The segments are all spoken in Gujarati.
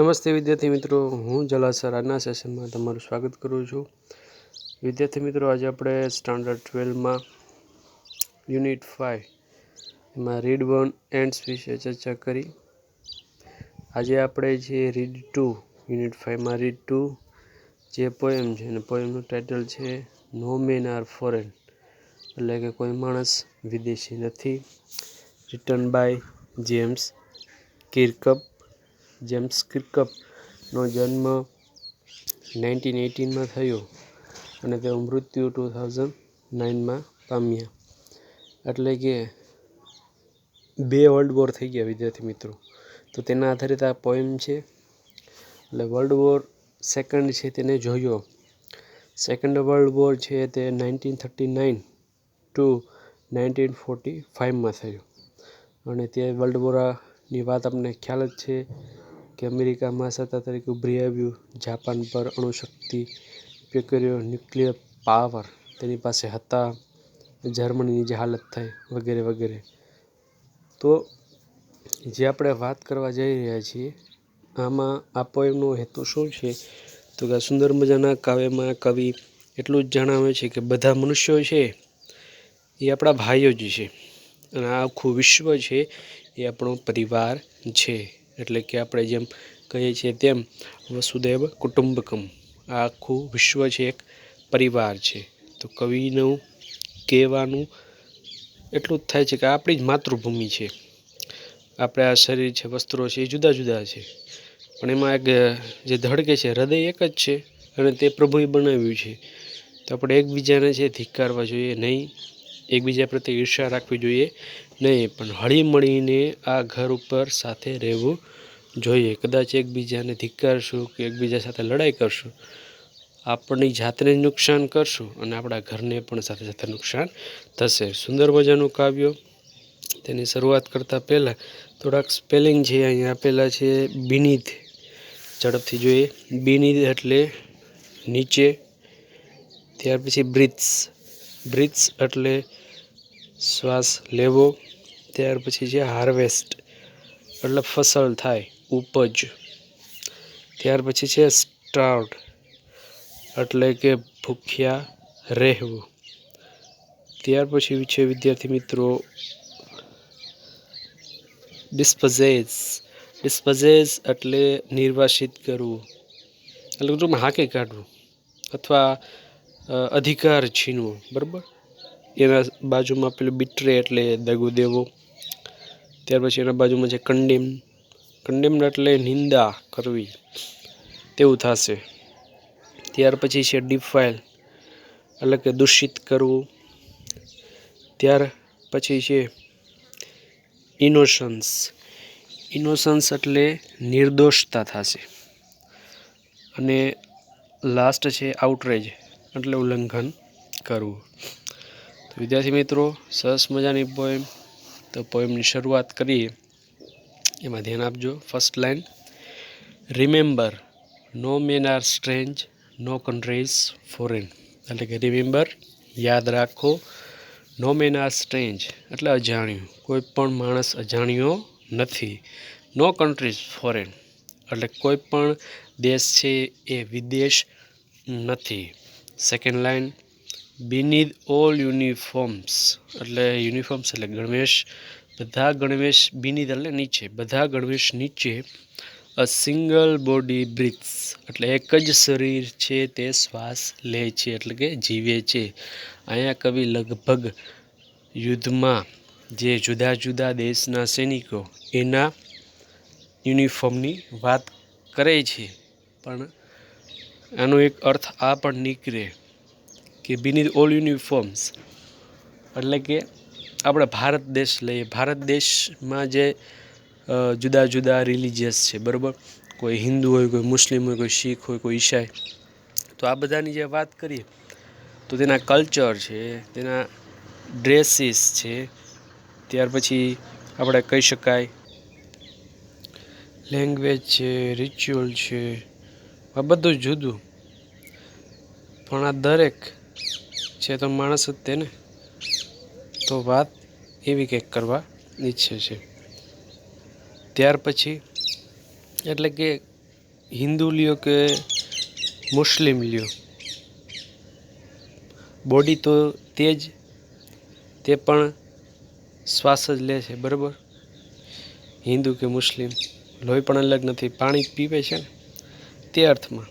નમસ્તે વિદ્યાર્થી મિત્રો, હું જલાસર આજના સેશનમાં તમારું સ્વાગત કરું છું. વિદ્યાર્થી મિત્રો, આજે આપણે સ્ટાન્ડર્ડ 12માં યુનિટ 5 એમાં રીડ 1 એન્ડ્સ વિશે ચર્ચા કરી. આજે આપણે જે રીડ 2 યુનિટ 5માં રીડ 2 જે પોએમ છે અને પોએમનું ટાઇટલ છે નો મેન આર ફોરેન, એટલે કે કોઈ માણસ વિદેશી નથી. Written by James Kirkup. James કિર્કપનો જન્મ 1918માં થયો અને તેઓ મૃત્યુ 2009માં પામ્યા. એટલે કે 2 વર્લ્ડ વોર થઈ ગયા વિદ્યાર્થી મિત્રો. તો તેના આધારિત આ પોએમ છે. એટલે વર્લ્ડ વોર સેકન્ડ છે તેને જોયો. સેકન્ડ વર્લ્ડ વોર છે તે 1939 ટુ 1945માં થયો અને તે વર્લ્ડ વોરની વાત આપણને ખ્યાલ જ છે કે અમેરિકા મહાસત્તા તરીકે ઉભરી આવ્યું, જાપાન પર અણુશક્તિ ઉપયોગ કર્યો, ન્યુક્લિયર પાવર તેની પાસે હતા, જર્મનીની જે હાલત થઈ વગેરે વગેરે. તો જે આપણે વાત કરવા જઈ રહ્યા છીએ આમાં આ પોએમનો હેતુ શું છે, તો કે સુંદર મજાના કાવ્યમાં કવિ એટલું જ જણાવે છે કે બધા મનુષ્યો છે એ આપણા ભાઈઓ જ છે અને આ આખું વિશ્વ છે એ આપણો પરિવાર છે. એટલે કે આપણે જેમ કહીએ છીએ તેમ વસુદેવ કુટુંબકમ, આ આખું વિશ્વ છે એક પરિવાર છે. તો કવિનું કહેવાનું એટલું જ થાય છે કે આપણી જ માતૃભૂમિ છે. આપણે આ શરીર છે, વસ્ત્રો છે એ જુદા જુદા છે પણ એમાં એક જે ધડકે છે હૃદય એક જ છે અને તે પ્રભુએ બનાવ્યું છે. તો આપણે એકબીજાને છે ધિક્કારવા જોઈએ નહીં, એકબીજા પ્રત્યે ઈર્ષા રાખવી જોઈએ નહીં, પણ હળી મળીને આ ઘર ઉપર સાથે રહેવું જોઈએ. કદાચ એકબીજાને ધિક્કારશું કે એકબીજા સાથે લડાઈ કરશું, આપણી જાતને નુકસાન કરશું અને આપણા ઘરને પણ સાથે સાથે નુકસાન થશે. સુંદર મજાનું કાવ્ય. તેની શરૂઆત કરતાં પહેલાં થોડાક સ્પેલિંગ છે અહીંયા આપેલા છે. બીનીથ, ઝડપથી જોઈએ. બીનીથ એટલે નીચે. ત્યાર પછી બ્રીથ્સ, બ્રીથ્સ એટલે શ્વાસ લેવો. ત્યાર પછી છે હાર્વેસ્ટ એટલે ફસલ થાય, ઉપજ. ત્યાર પછી છે સ્ટાર્વડ એટલે કે ભૂખ્યા રહેવું. ત્યાર પછી છે વિદ્યાર્થી મિત્રો ડિસ્પઝેસ. ડિસ્પઝેસ એટલે નિર્વાસિત કરવું, એટલે ટૂંકમાં હાંકી કાઢવું અથવા અધિકાર છીનવો, બરાબર. એના બાજુમાં પેલું બિટ્રે એટલે દગો દેવો. ત્યાર પછી એના બાજુમાં છે કન્ડેમ. કન્ડેમ એટલે નિંદા કરવી તેવું થશે. ત્યાર પછી છે ડિફાઇલ એટલે કે દૂષિત કરવું. ત્યાર પછી છે ઇનોસન્સ. ઇનોસન્સ એટલે નિર્દોષતા થશે. અને લાસ્ટ છે આઉટરેજ એટલે ઉલ્લંઘન કરવું. તો વિદ્યાર્થી મિત્રો, સરસ મજાની પોએમ. તો પોએમની શરૂઆત કરીએ. એમાં ધ્યાન આપજો. ફર્સ્ટ લાઈન, રિમેમ્બર નો મેન આર સ્ટ્રેન્જ, નો કન્ટ્રીઝ ફોરેન. એટલે કે રિમેમ્બર યાદ રાખો, નો મેન આર સ્ટ્રેન્જ એટલે અજાણ્યું, કોઈ પણ માણસ અજાણ્યો નથી. નો કન્ટ્રીઝ ફોરેન એટલે કોઈ પણ દેશ છે એ વિદેશ નથી. સેકન્ડ લાઈન, બીનીથ ઓલ યુનિફોર્મ્સ એટલે યુનિફોર્મ્સ એટલે ગણવેશ, બધા ગણવેશ. બીનીથ એટલે નીચે, બધા ગણવેશ નીચે. અ સિંગલ બોડી બ્રીથ્સ એટલે એક જ શરીર છે તે શ્વાસ લે છે એટલે કે જીવે છે. અહીંયા કવિ લગભગ યુદ્ધમાં જે જુદા જુદા દેશના સૈનિકો એના યુનિફોર્મની વાત કરે છે, પણ આનો એક અર્થ આ પણ નીકળે કે બીનીથ ઓલ યુનિફોર્મ્સ એટલે કે આપણે ભારત દેશ લઈએ. ભારત દેશમાં જે જુદા જુદા રિલિજિયસ છે, બરાબર. કોઈ હિન્દુ હોય, કોઈ મુસ્લિમ હોય, કોઈ શીખ હોય, કોઈ ઈસાઈ. તો આ બધાની જે વાત કરીએ તો તેના કલ્ચર છે, તેના ડ્રેસીસ છે. ત્યાર પછી આપણે કહી શકાય લેંગ્વેજ છે, રિચ્યુઅલ છે, આ બધું જુદું, પણ આ દરેક છે તો માણસ જ તેને. તો વાત એવી કંઈક કરવા ઈચ્છે છે. ત્યાર પછી એટલે કે હિન્દુ લ્યો કે મુસ્લિમ લ્યો, બોડી તો તે પણ શ્વાસ જ લે છે, બરાબર. હિન્દુ કે મુસ્લિમ લોહી પણ અલગ નથી, પાણી પીવે છે ને, તે અર્થમાં.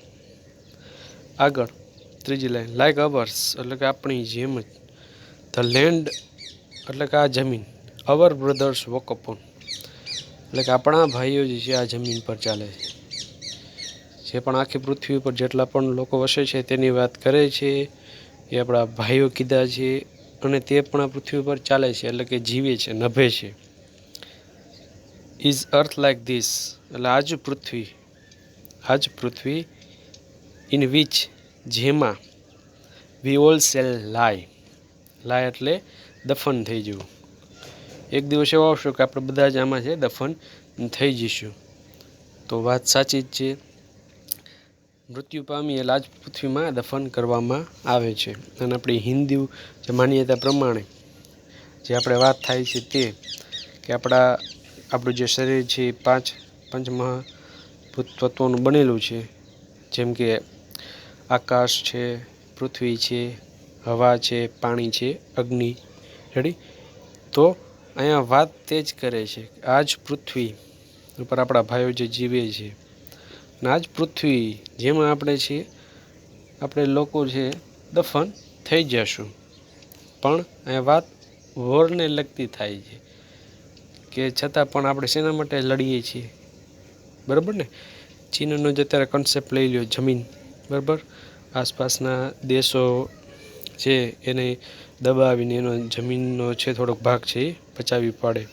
આગળ ત્રીજી લાઈન, લાઈક અવર્સ એટલે કે આપણી જેમ જ, ધ લેન્ડ એટલે કે આ જમીન, અવર બ્રધર્સ વોક અપોન એટલે કે આપણા ભાઈઓ જે છે આ જમીન પર ચાલે છે. જે પણ આખી પૃથ્વી ઉપર જેટલા પણ લોકો વસે છે તેની વાત કરે છે, એ આપણા ભાઈઓ કીધા છે, અને તે પણ આ પૃથ્વી પર ચાલે છે એટલે કે જીવે છે, નભે છે. ઇઝ અર્થ લાઈક ધીસ એટલે આજ પૃથ્વી ઇન વિચ જેમાં વી ઓલ શેલ લાય એટલે દફન થઈ જવું. એક દિવસ એવો આવશે કે આપણે બધા જ આમાં છે દફન થઈ જઈશું. તો વાત સાચી જ છે, મૃત્યુ પામી એટલે આજ પૃથ્વીમાં દફન કરવામાં આવે છે. અને આપણી હિન્દુ જે માન્યતા પ્રમાણે જે આપણે વાત થાય છે તે કે આપણું જે શરીર છે એ પંચમહાભૂત તત્વોનું બનેલું છે, જેમ કે આકાશ છે, પૃથ્વી છે, હવા છે, પાણી છે, અગ્નિ. રેડી? તો અહીંયા વાત તે જ કરે છે કે આ જ પૃથ્વી ઉપર આપણા ભાઈઓ જે જીવે છે, અને આ જ પૃથ્વી જેમાં આપણે છીએ, આપણે લોકો છે દફન થઈ જશું. પણ અહીંયા વાત વોરને લગતી થાય છે, કે છતાં પણ આપણે શેના માટે લડીએ છીએ, બરાબર ને. ચીનનો જે અત્યારે કન્સેપ્ટ લઈ લ્યો, જમીન, બરાબર, આસપાસના દેશો છે એને દબાવીને એનો જમીનનો છે થોડોક ભાગ છે એ બચાવી પાડે,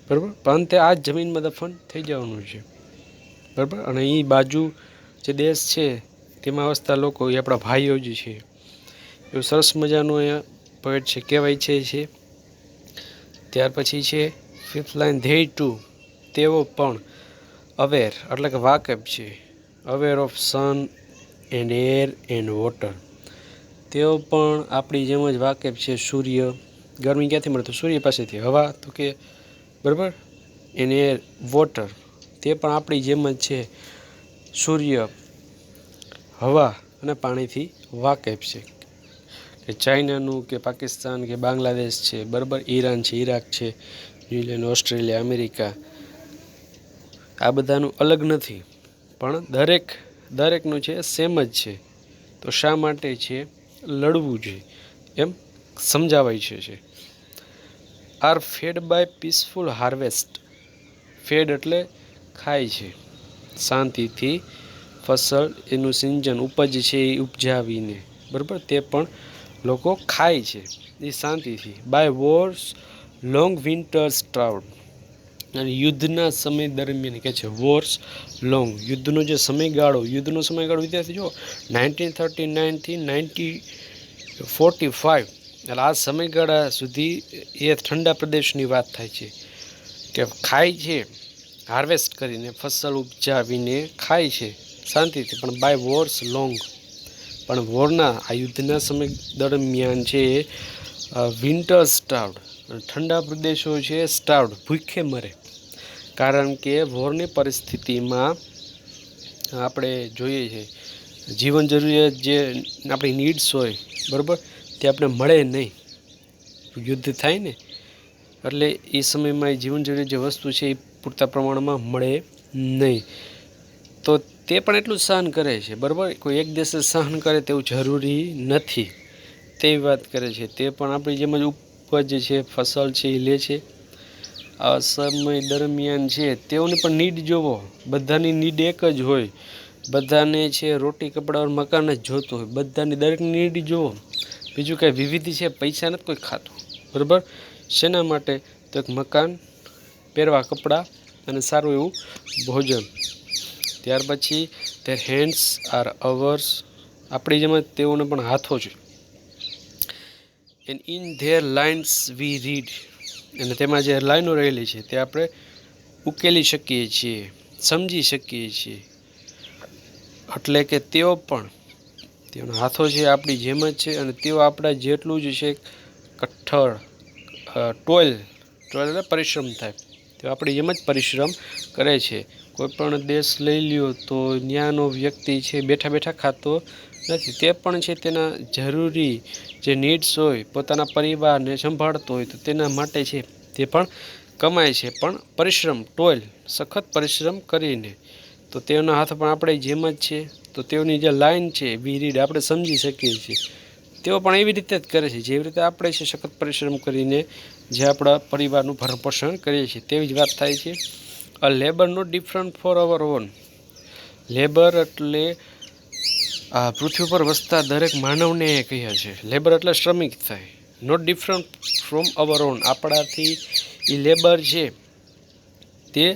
બરાબર. પણ તે આ જ જમીનમાં દફન થઈ જવાનું છે, બરાબર. અને એ બાજુ જે દેશ છે તેમાં વસતા લોકો એ આપણા ભાઈઓ જ છે. એવું સરસ મજાનું અહીંયા પોઈન્ટ છે, કહેવાય છે. ત્યાર પછી છે ફિફ્થ લાઈન, ધે ટુ તેઓ પણ, અવેર એટલે કે વાકેફ છે, aware of sun and air and water તેઓ પણ આપણી જેમ જ વાકેફ છે. સૂર્ય, ગરમી ક્યાંથી મળે તો સૂર્ય પાસેથી, હવા તો કે, બરાબર, એન્ડ એર, વોટર તે પણ આપણી જેમ જ છે, સૂર્ય, હવા અને પાણીથી વાકેફ છે. કે ચાઇનાનું કે પાકિસ્તાન કે બાંગ્લાદેશ છે, બરાબર, ઈરાન છે, ઈરાક છે, ન્યૂઝીલેન્ડ, ઓસ્ટ્રેલિયા, અમેરિકા, આ બધાનું અલગ નથી, પણ દરેકનું છે સેમ જ છે. તો શા માટે છે લડવું જોઈએ એમ સમજાવાય છે. Are fed by peaceful harvest, fed એટલે ખાય છે શાંતિથી, ફસલ એનું સિંચન ઉપજ છે એ ઉપજાવીને, બરાબર, તે પણ લોકો ખાય છે એ શાંતિથી. બાય વોર્સ લોંગ વિન્ટર્સ ટ્રાઉડ અને યુદ્ધના સમય દરમિયાન કહે છે વોર્સ લોંગ, યુદ્ધનો સમયગાળો વિદ્યાર્થી જો 1939થી 1945 એટલે આ સમયગાળા સુધી એ ઠંડા પ્રદેશની વાત થાય છે, કે ખાય છે હાર્વેસ્ટ કરીને, ફસલ ઉપજાવીને ખાય છે શાંતિથી. પણ બાય વોર્સ લોંગ, પણ વોરના આ યુદ્ધના સમય દરમિયાન છે વિન્ટર સ્ટાર્વડ, ઠંડા પ્રદેશો છે સ્ટાર્વડ, ભૂખે મરે. કારણ કે વોરની પરિસ્થિતિમાં આપણે જોઈએ છે જીવન જરૂરિયાત જે આપણી નીડ્સ હોય, બરાબર, તે આપણે મળે નહીં. યુદ્ધ થાય ને એટલે એ સમયમાં એ જીવન જરૂરિયાત જે વસ્તુ છે એ પૂરતા પ્રમાણમાં મળે નહીં. તો તે પણ એટલું જ સહન કરે છે, બરાબર. કોઈ એક દેશ સહન કરે તેવું જરૂરી નથી, તેવી વાત કરે છે. તે પણ આપણી જેમ જ ઉપજ છે, ફસલ છે એ લે છે. આ સમય દરમિયાન છે તેઓની પણ નીડ જોવો, બધાની નીડ એક જ હોય, બધાને છે રોટી, કપડાં, મકાન જ જોતું હોય, બધાની દરેક નીડ જોવો. બીજું કાંઈ વિવિધ છે, પૈસા નથી કોઈ ખાતું, બરાબર. શેના માટે તો એક મકાન, પહેરવા કપડાં અને સારું એવું ભોજન. ત્યાર પછી ધેર હેન્ડ્સ આર અવર્સ, આપણી જેમ તેઓને પણ હાથો છે. And in their lines we read, અને તેમાં જે લાઈનો રહેલી છે તે આપણે ઉકેલી શકીએ છીએ, સમજી શકીએ છીએ. એટલે કે તેઓના હાથો છે આપણી જેમ જ છે, અને તેઓ આપણા જેટલું જ છે કઠોળ, ટોઇલ એટલે પરિશ્રમ થાય, તો આપણે એમ જ પરિશ્રમ કરે છે. કોઈ પણ દેશ લઈ લ્યો તો ત્યાંનો વ્યક્તિ છે બેઠા બેઠા ખાતો નથી. તે પણ છે તેના જરૂરી જે નીડ્સ હોય, પોતાના પરિવારને સંભાળતો હોય તો તેના માટે છે તે પણ કમાય છે, પણ પરિશ્રમ, ટોil, સખત પરિશ્રમ કરીને. તો તેઓના હાથ પણ આપણે જેમ જ છે. તો તેઓની જે લાઈન છે વી રીડ, આપણે સમજી શકીએ છીએ. તેઓ પણ એવી રીતે જ કરે છે જેવી રીતે આપણે છે સખત પરિશ્રમ કરીને જે આપણા પરિવારનું ભરણપોષણ કરીએ છીએ. તેવી જ વાત થાય છે. A labour not different for our own. Labour એટલે આ પૃથ્વી પર વસતા દરેક માનવને એ કહ્યા છે. લેબર એટલે શ્રમિક થાય. Not different from our own, આપણાથી એ લેબર છે તે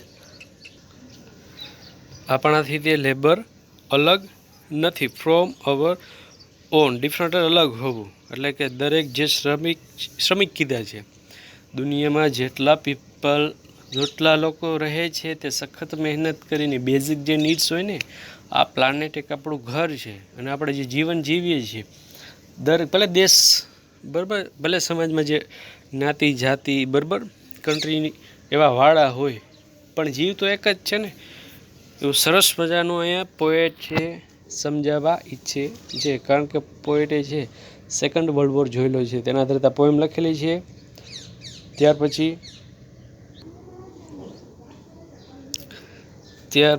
આપણાથી તે લેબર અલગ નથી. ફ્રોમ અવર ઓન, ડિફરન્ટ અલગ હોવું, એટલે કે દરેક જે શ્રમિક કીધા છે. દુનિયામાં જેટલા લોકો રહે છે તે સખત મહેનત કરીને બેઝિક જે નીડ્સ હોય ને, આ પ્લાનેટ એક આપણું ઘર છે અને આપણે જે જીવન જીવીએ છીએ, ભલે દેશ બરાબર, ભલે સમાજમાં જે જ્ઞાતિ જાતિ બરાબર કન્ટ્રી એવા વાળા હોય, પણ જીવ તો એક જ છે ને. એવું સરસ મજાનું અહીંયા પોએટ છે સમજાવવા ઈચ્છે છે, કારણ કે પોએટે છે સેકન્ડ વર્લ્ડ વોર જોયેલો છે, તેના આધારે આ પોએમ લખેલી છે. ત્યાર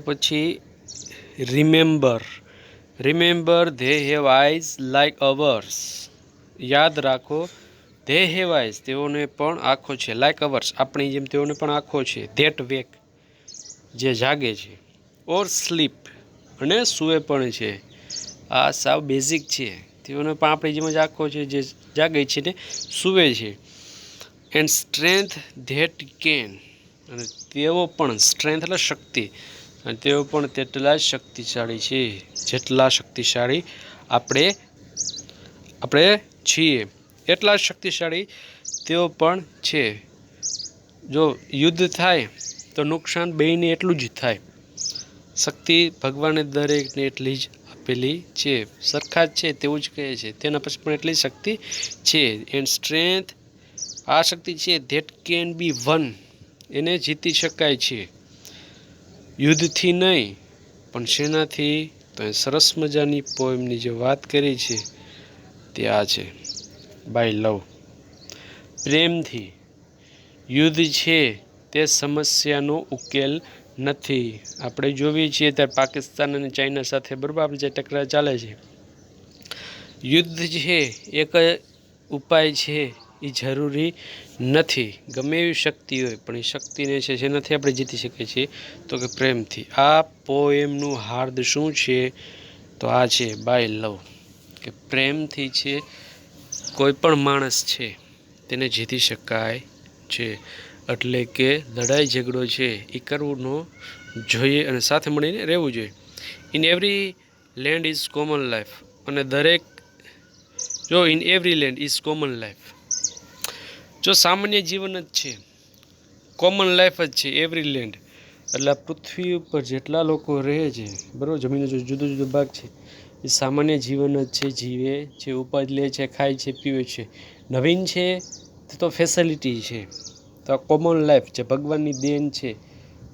પછી remember they have eyes like hours. યાદ રાખો, ધે હેવ આઈઝ, તેઓને પણ આંખો છે, લાઈક અવર્સ, આપણી જેમ તેઓને પણ આંખો છે. ધેટ વેક, જે જાગે છે. ઓર સ્લીપ, અને સૂવે પણ છે. આ સાવ બેઝિક છે. તેઓને પણ આપણી જેમ જ આંખો છે, જે જાગે છે ને સૂવે છે. એન્ડ સ્ટ્રેન્થ ધેટ કેન, અને તેઓ પણ, સ્ટ્રેન્થ એટલે શક્તિ, અને તેઓ પણ તેટલા જ શક્તિશાળી છે જેટલા શક્તિશાળી આપણે છીએ. એટલા શક્તિશાળી તેઓ પણ છે. જો યુદ્ધ થાય તો નુકસાન બેયને એટલું જ થાય. શક્તિ ભગવાને દરેકને એટલી જ આપેલી છે, સરખા જ છે તેવું જ કહે છે. તેના પછી પણ એટલી શક્તિ છે. એન્ડ સ્ટ્રેન્થ, આ શક્તિ છે ધેટ કેન બી વન, એને જીતી શકાય છે. યુદ્ધથી નહીં, પણ શેનાથી? તો એ સરસ મજાની પોએમની જે વાત કરી છે તે આ છે, બાય લવ, પ્રેમથી. યુદ્ધ છે તે સમસ્યાનો ઉકેલ નથી. આપણે જોઈએ છીએ ત્યારે પાકિસ્તાન અને ચાઇના સાથે બરાબર જે ટકરાર ચાલે છે. યુદ્ધ છે એક ઉપાય છે, એ જરૂરી નથી. ગમે એવી શક્તિ હોય, પણ એ શક્તિને છે જેનાથી આપણે જીતી શકીએ છીએ, તો કે પ્રેમથી. આ પોએમનું હાર્દ શું છે? તો આ છે બાય લવ, કે પ્રેમથી છે કોઈ પણ માણસ છે તેને જીતી શકાય છે. એટલે કે લડાઈ ઝઘડો છે એ કરવું ન જોઈએ અને સાથે મળીને રહેવું જોઈએ. In every land is common life, અને દરેક in every land is common life, જો સામાન્ય જીવન જ છે, કોમન લાઈફ જ છે એવરી લેન્ડ, એટલે આ પૃથ્વી ઉપર જેટલા લોકો રહે છે બરાબર, જમીનનો જો જુદો જુદો ભાગ છે એ સામાન્ય જીવન જ છે, જીવે છે, ઉપજ લે છે, ખાય છે, પીવે છે. નવીન છે તો ફેસિલિટી છે. તો આ કોમન લાઈફ જે ભગવાનની દેન છે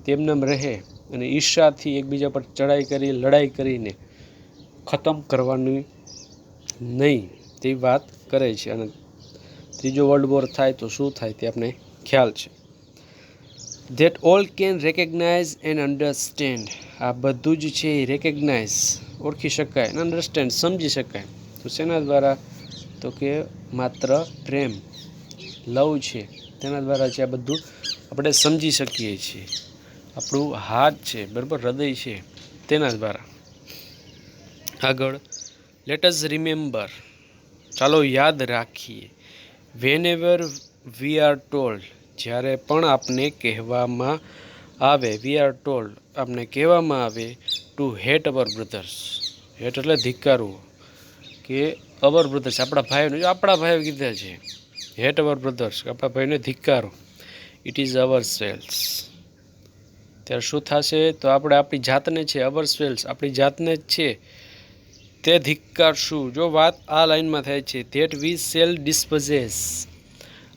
તેમનામ રહે, અને ઈર્ષાથી એકબીજા પર લડાઈ કરીને ખતમ કરવાની નહીં, તે વાત કરે છે. અને ત્રીજો વર્લ્ડ વોર થાય તો શું થાય તે આપણે ખ્યાલ છે. That all can recognise and understand, આ બધું જ છે એ રેકગ્નાઇઝ, ઓળખી શકાય, અને અન્ડરસ્ટેન્ડ, સમજી શકાય. તો શેના દ્વારા? તો કે માત્ર પ્રેમ, લવ છે તેના દ્વારા છે આ બધું આપણે સમજી શકીએ છીએ. આપણું હાર્ટ છે બરાબર, હૃદય છે, તેના દ્વારા. આગળ, લેટ અસ રિમેમ્બર, ચાલો યાદ રાખીએ. Whenever we are told, જ્યારે પણ આપને કહેવામાં આવે, વી આર ટોલ્ડ, આપને કહેવામાં આવે ટુ હેટ અવર બ્રધર્સ, હેટ એટલે ધિક્કારવું, કે અવર બ્રધર્સ, આપણા ભાઈઓ કીધા છે, હેટ અવર બ્રધર્સ, આપણા ભાઈને ધિક્કારો. ઇટ ઇઝ અવર સેલ્સ, ત્યારે શું થશે? તો આપણે આપણી જાતને છે, અવર સેલ્સ, આપણી જાતને જ છે તે ધિક્કારશું. જો વાત આ લાઈનમાં થાય છે, ધેટ વી શેલ ડિસ્પોઝેસ,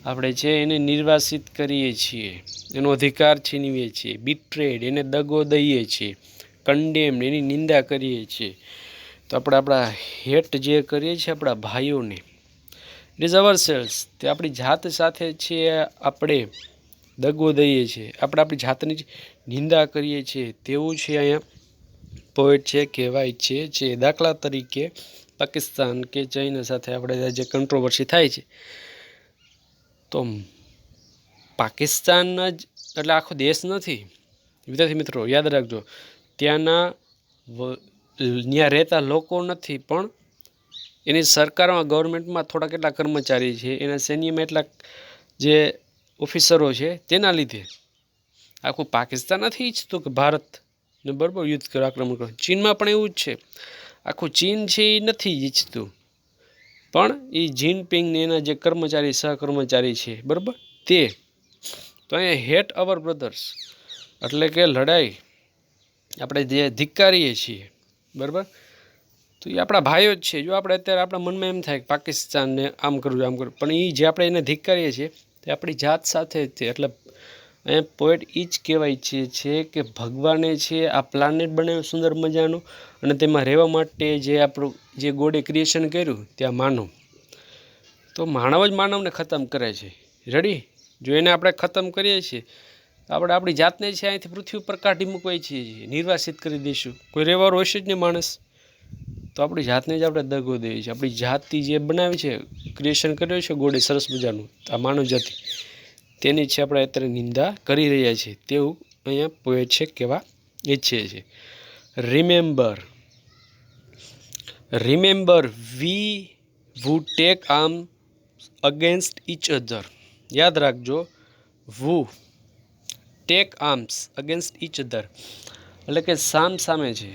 આપણે છે એને નિર્વાસિત કરીએ છીએ, એનો અધિકાર છીનવીએ છીએ. બિટ્રેડ, એને દગો દઈએ છીએ. કન્ડેમ્ડ, એની નિંદા કરીએ છીએ. તો આપણે આપણા હેટ જે કરીએ છીએ આપણા ભાઈઓને, ઇટ ઇઝ અવર સેલ્સ, તે આપણી જાત સાથે છે આપણે દગો દઈએ છીએ, આપણે આપણી જાતની નિંદા કરીએ છીએ, તેવું છે અહીંયા પોઈટ છે કહેવાય છે. દાખલા તરીકે પાકિસ્તાન કે ચાઇના સાથે આપણે જે કંટ્રોવર્સી થાય છે, તો પાકિસ્તાન જ એટલે આખો દેશ નથી વિદ્યાર્થી મિત્રો, યાદ રાખજો. ત્યાં રહેતા લોકો નથી, પણ એની સરકારમાં ગવર્મેન્ટમાં થોડા કેટલા કર્મચારી છે, એના સૈન્યમાં એટલા જે ઓફિસરો છે, તેના લીધે આખું પાકિસ્તાન નથી ઈચ્છતું કે ભારતને બરાબર યુદ્ધ કરો, આક્રમણ કરો. ચીનમાં પણ એવું જ છે, આખું ચીન છે એ નથી ઈચ્છતું, પણ એ જિનપિંગને એના જે કર્મચારી સહકર્મચારી છે બરાબર તે. તો અહીંયા હેટ અવર બ્રધર્સ એટલે કે લડાઈ આપણે જે ધિક્કારીએ છીએ બરાબર, તો એ આપણા ભાઈઓ જ છે. જો આપણે અત્યારે આપણા મનમાં એમ થાય કે પાકિસ્તાનને આમ કરવું આમ કરવું, પણ એ જે આપણે એને ધિક્કારીએ છીએ તે આપણી જાત સાથે જ છે. એટલે અહીંયા પોઈટ એ જ કહેવાય છે કે ભગવાને છે આ પ્લાનેટ બનાવ્યું સુંદર મજાનું, અને તેમાં રહેવા માટે જે આપણું જે ગોડે ક્રિએશન કર્યું ત્યાં માનવ, તો માનવ જ માનવને ખતમ કરે છે. રેડી? જો એને આપણે ખતમ કરીએ છીએ તો આપણે આપણી જાતને છે અહીંથી પૃથ્વી ઉપર કાઢી મૂકવાય છીએ, નિર્વાસિત કરી દઈશું. કોઈ રહેવાનું હશે જ નહીં માણસ, તો આપણી જાતને જ આપણે દગો દઈએ છીએ. આપણી જાતિ જે બનાવી છે, ક્રિએશન કર્યું છે ગોડે સરસ મજાનું, આ માનવ જાતિ, તેની છે આપણે અત્યારે નિંદા કરી રહ્યા છીએ, તેવું અહીંયા પોએટ છે કહેવા ઈચ્છે છે. Remember we who take arm against each other. યાદ રાખજો, who take arms against each other એટલે કે સામે છે,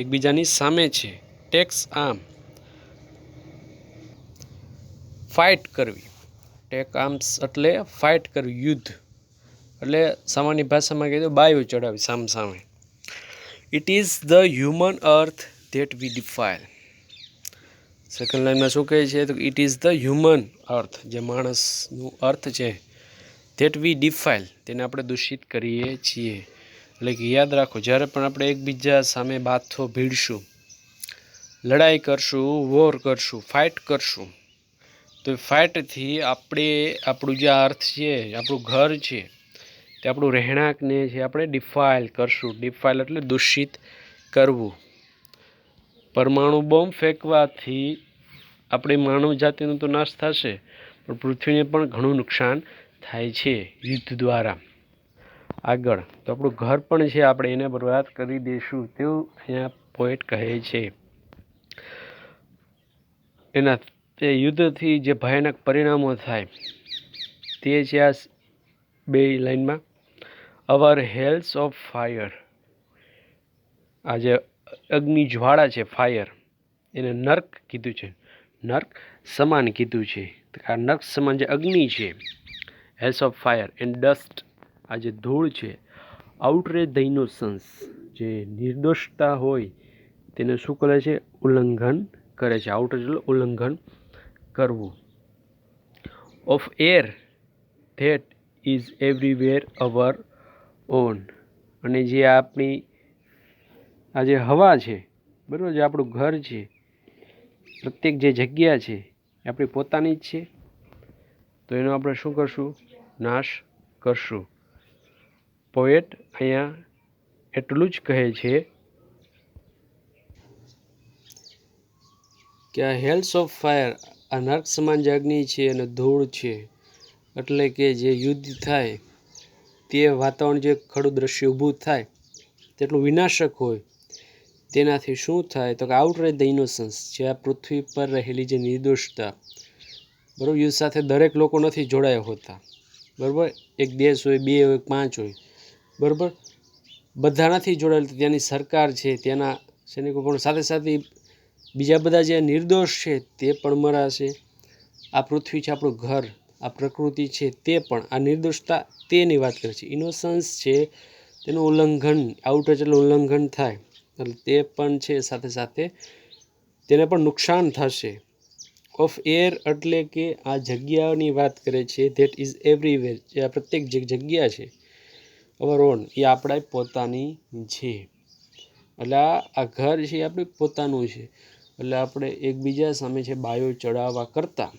એકબીજાની સામે છે. ટેક્સ આર્મ ફાઇટ કરવી, ટેક આર્મ્સ એટલે ફાઇટ કરવી, યુદ્ધ એટલે સામાન્ય ભાષામાં કહીએ તો બાયો ચડાવી સામે. It is the human earth that we defile. Second લાઇનમાં શું કહે છે? તો it is the human earth, જે માણસનું અર્થ છે, ધેટ વી ડિફાઇલ, તેને આપણે દૂષિત કરીએ છીએ. એટલે કે યાદ રાખો, જ્યારે પણ આપણે એકબીજા સામે બાથો ભીડશું, લડાઈ કરશું, વોર કરશું, ફાઇટ કરશું, તો ફાઇટથી આપણે આપણું જે અર્થ છે, આપણું ઘર છે, તે આપણું રહેણાંકને છે આપણે ડિફાઇલ કરશું. ડિફાઇલ એટલે દૂષિત કરવું. પરમાણુ બોમ્બ ફેંકવાથી આપણી માનવ જાતિનો તો નાશ થશે, પણ પૃથ્વીને પણ ઘણું નુકસાન થાય છે યુદ્ધ દ્વારા. આગળ તો આપણું ઘર પણ છે, આપણે એને બરબાદ કરી દઈશું, તેવું અહીંયા પોએટ કહે છે. એના તે યુદ્ધથી જે ભયાનક પરિણામો થાય તે છે આ બે લાઇનમાં. અવર હેલ્સ ઓફ ફાયર, આ જે અગ્નિ જ્વાળા છે ફાયર, એને નર્ક કીધું છે, નર્ક સમાન કીધું છે. આ નર્ક સમાન જે અગ્નિ છે, હેલ્સ ઓફ ફાયર એન્ડ ડસ્ટ, આ જે ધૂળ છે. આઉટરેજ ધ ઇનોસન્સ, જે નિર્દોષતા હોય તેને શું કરે છે? ઉલ્લંઘન કરે છે. આઉટરેજ એટલે ઉલ્લંઘન કરવું. Of air that is everywhere hour on, અને જે આપણી આ જે હવા છે બરાબર, જે આપણું ઘર છે, પ્રત્યેક જે જગ્યા છે એ આપણી પોતાની જ છે, તો એનો આપણે શું કરશું? નાશ કરશું. પોએટ અહીંયા એટલું જ કહે છે કે આ હેલ્સ ઓફ ફાયર, આ નર્ક સમાન જે અગ્નિ છે અને ધૂળ છે, એટલે કે જે યુદ્ધ થાય તે વાતાવરણ, જે ખડું દ્રશ્ય ઊભું થાય તેટલું વિનાશક હોય, તેનાથી શું થાય? તો કે આઉટરેજ ધ ઇનોસન્સ, જે આ પૃથ્વી પર રહેલી જે નિર્દોષતા બરાબર. યુદ્ધ સાથે દરેક લોકો નથી જોડાયા હોતા બરાબર, એક દેશ હોય, બે હોય, 5 હોય બરાબર, બધા નથી જોડાયેલા. ત્યાંની સરકાર છે, ત્યાંના સૈનિકો પણ સાથે બીજા બધા જે નિર્દોષ છે તે પણ મરાશે. આ પૃથ્વી છે, આપણું ઘર, આ પ્રકૃતિ છે, તે પણ આ નિર્દોષતા તેની વાત કરે છે. ઇનોસન્સ છે તેનું ઉલ્લંઘન, આઉટરેજ એટલે ઉલ્લંઘન થાય, એટલે તે પણ છે સાથે તેને પણ નુકસાન થશે. ઓફ એર એટલે કે આ જગ્યાઓની વાત કરે છે. ધેટ ઇઝ એવરીવેર, જે આ પ્રત્યેક જે જગ્યા છે અવર ઓન, એ આપણા પોતાની છે. એટલે આ ઘર છે એ આપણું પોતાનું છે. એટલે આપણે એકબીજા સામે છે બાયો ચડાવવા કરતાં,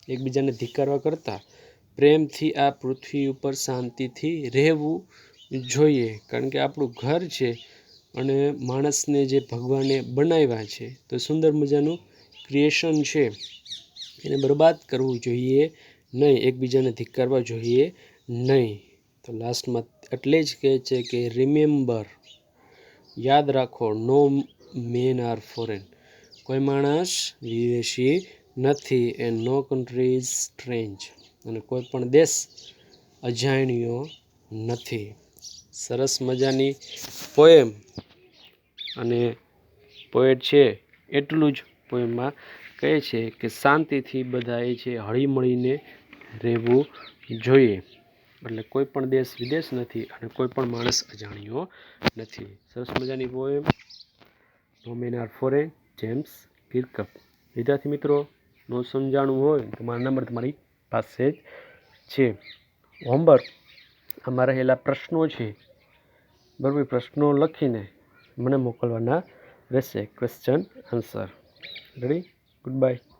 એકબીજાને ધિક્કારવા કરતાં પ્રેમથી આ પૃથ્વી ઉપર શાંતિથી રહેવું જોઈએ. કારણ કે આપણું ઘર છે અને માણસને જે ભગવાને બનાવ્યા છે તો સુંદર મજાનું ક્રિએશન છે, એને બરબાદ કરવું જોઈએ નહીં, એકબીજાને ધિક્કારવા જોઈએ નહીં. તો લાસ્ટમાં એટલે જ કહે છે કે રિમેમ્બર, યાદ રાખો, નો મેન આર ફોરેન, કોઈ માણસ વિદેશી નથી, and no country is strange, અને કોઈ પણ દેશ અજાણ્યો નથી. સરસ મજાની પોએમ, અને પોએટ છે એટલું જ પોએમમાં કહે છે કે શાંતિથી બધાએ છે હળીમળીને રહેવું જોઈએ. એટલે કોઈ પણ દેશ વિદેશ નથી અને કોઈ પણ માણસ અજાણ્યો નથી. સરસ મજાની પોએમ, નો મેન આર ફોરેન, જેમ્સ કિર્કપ. વિદ્યાર્થી મિત્રો, નો સમજાણું હોય તો મારા નંબર તમારી પાસે જ છે. હોમવર્ક, આમાં રહેલા પ્રશ્નો છે બરાબર, પ્રશ્નો લખીને મને મોકલવાના રહેશે, question answer. Ready? Good bye.